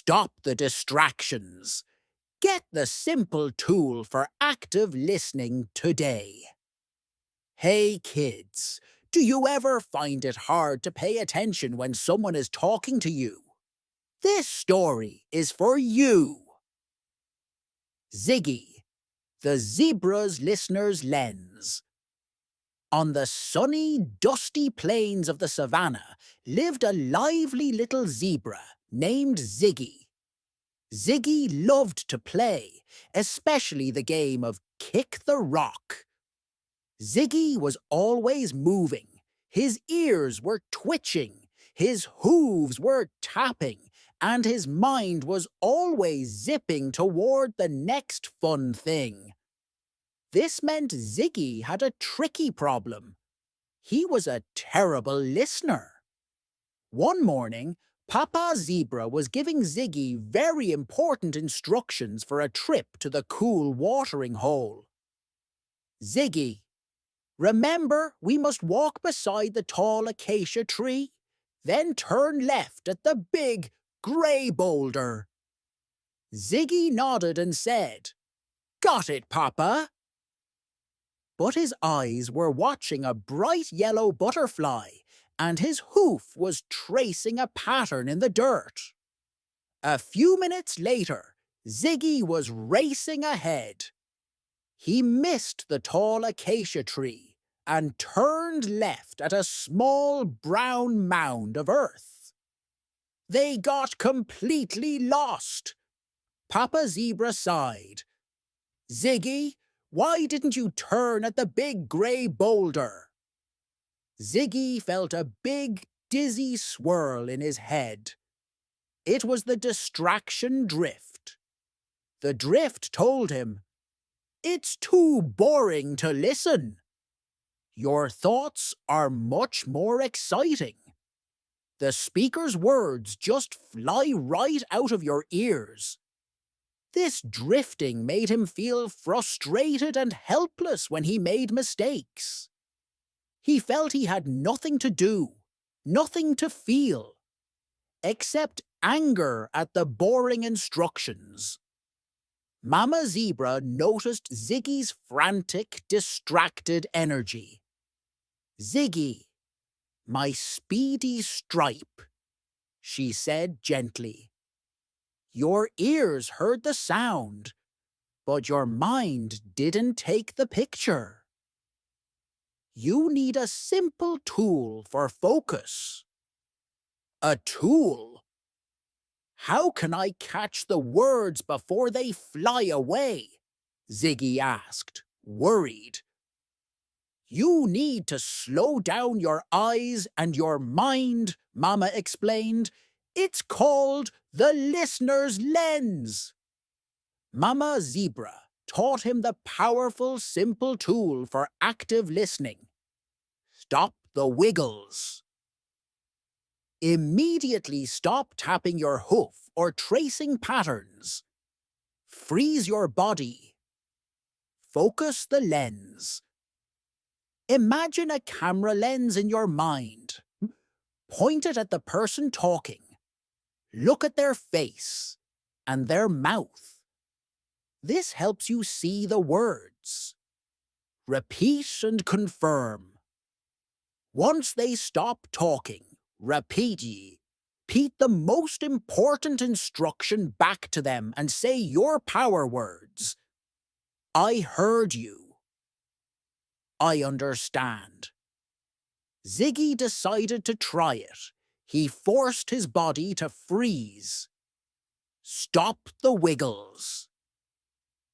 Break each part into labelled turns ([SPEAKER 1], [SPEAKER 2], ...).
[SPEAKER 1] Stop the distractions. Get the simple tool for active listening today. Hey kids, do you ever find it hard to pay attention when someone is talking to you? This story is for you. Ziggy, the zebra's listener's lens. On the sunny, dusty plains of the savannah lived a lively little zebra named Ziggy. Ziggy loved to play, especially the game of kick the rock. Ziggy was always moving. His ears were twitching, his hooves were tapping, and his mind was always zipping toward the next fun thing. This meant Ziggy had a tricky problem. He was a terrible listener. One morning, Papa Zebra was giving Ziggy very important instructions for a trip to the cool watering hole. Ziggy, remember we must walk beside the tall acacia tree, then turn left at the big, grey boulder. Ziggy nodded and said, "Got it, Papa." But his eyes were watching a bright yellow butterfly, and his hoof was tracing a pattern in the dirt. A few minutes later, Ziggy was racing ahead. He missed the tall acacia tree and turned left at a small brown mound of earth. They got completely lost. Papa Zebra sighed. "Ziggy, why didn't you turn at the big grey boulder?" Ziggy felt a big, dizzy swirl in his head. It was the distraction drift. The drift told him, "It's too boring to listen. Your thoughts are much more exciting. The speaker's words just fly right out of your ears." This drifting made him feel frustrated and helpless when he made mistakes. He felt he had nothing to do, nothing to feel, except anger at the boring instructions. Mama Zebra noticed Ziggy's frantic, distracted energy. "Ziggy, my speedy stripe," she said gently. "Your ears heard the sound, but your mind didn't take the picture. You need a simple tool for focus." "A tool? How can I catch the words before they fly away?" Ziggy asked, worried. "You need to slow down your eyes and your mind," Mama explained. "It's called the listener's lens." Mama Zebra taught him the powerful, simple tool for active listening. Stop the wiggles. Immediately stop tapping your hoof or tracing patterns. Freeze your body. Focus the lens. Imagine a camera lens in your mind. Point it at the person talking. Look at their face and their mouth. This helps you see the words. Repeat and confirm. Once they stop talking, repeat the most important instruction back to them and say your power words. "I heard you." "I understand." Ziggy decided to try it. He forced his body to freeze. Stop the wiggles.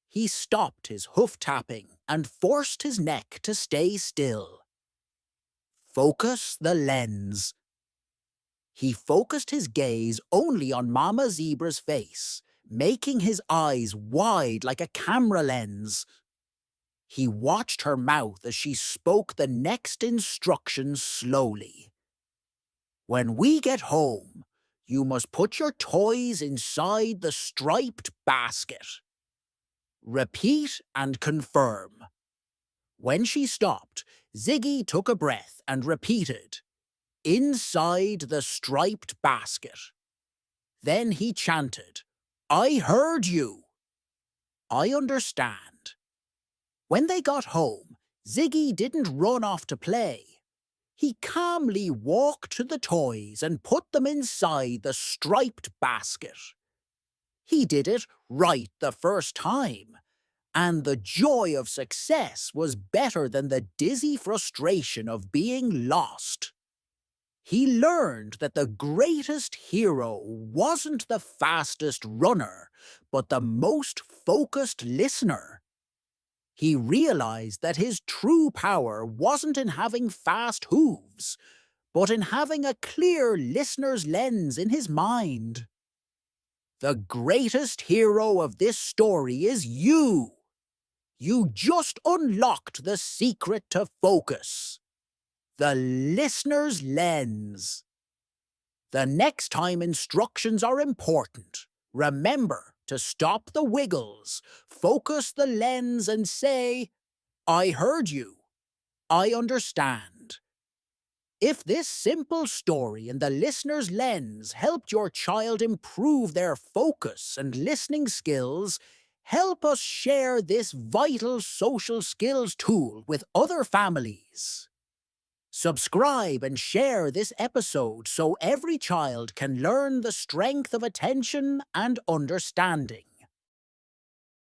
[SPEAKER 1] He stopped his hoof tapping and forced his neck to stay still. Focus the lens. He focused his gaze only on Mama Zebra's face, making his eyes wide like a camera lens. He watched her mouth as she spoke the next instructions slowly. "When we get home, you must put your toys inside the striped basket. Repeat and confirm." When she stopped, Ziggy took a breath and repeated, "Inside the striped basket." Then he chanted, "I heard you. I understand." When they got home, Ziggy didn't run off to play. He calmly walked to the toys and put them inside the striped basket. He did it right the first time, and the joy of success was better than the dizzy frustration of being lost. He learned that the greatest hero wasn't the fastest runner, but the most focused listener. He realized that his true power wasn't in having fast hooves, but in having a clear listener's lens in his mind. The greatest hero of this story is you. You just unlocked the secret to focus. The listener's lens. The next time instructions are important, remember to stop the wiggles, focus the lens and say, "I heard you. I understand." If this simple story and the listener's lens helped your child improve their focus and listening skills, help us share this vital social skills tool with other families. Subscribe and share this episode so every child can learn the strength of attention and understanding.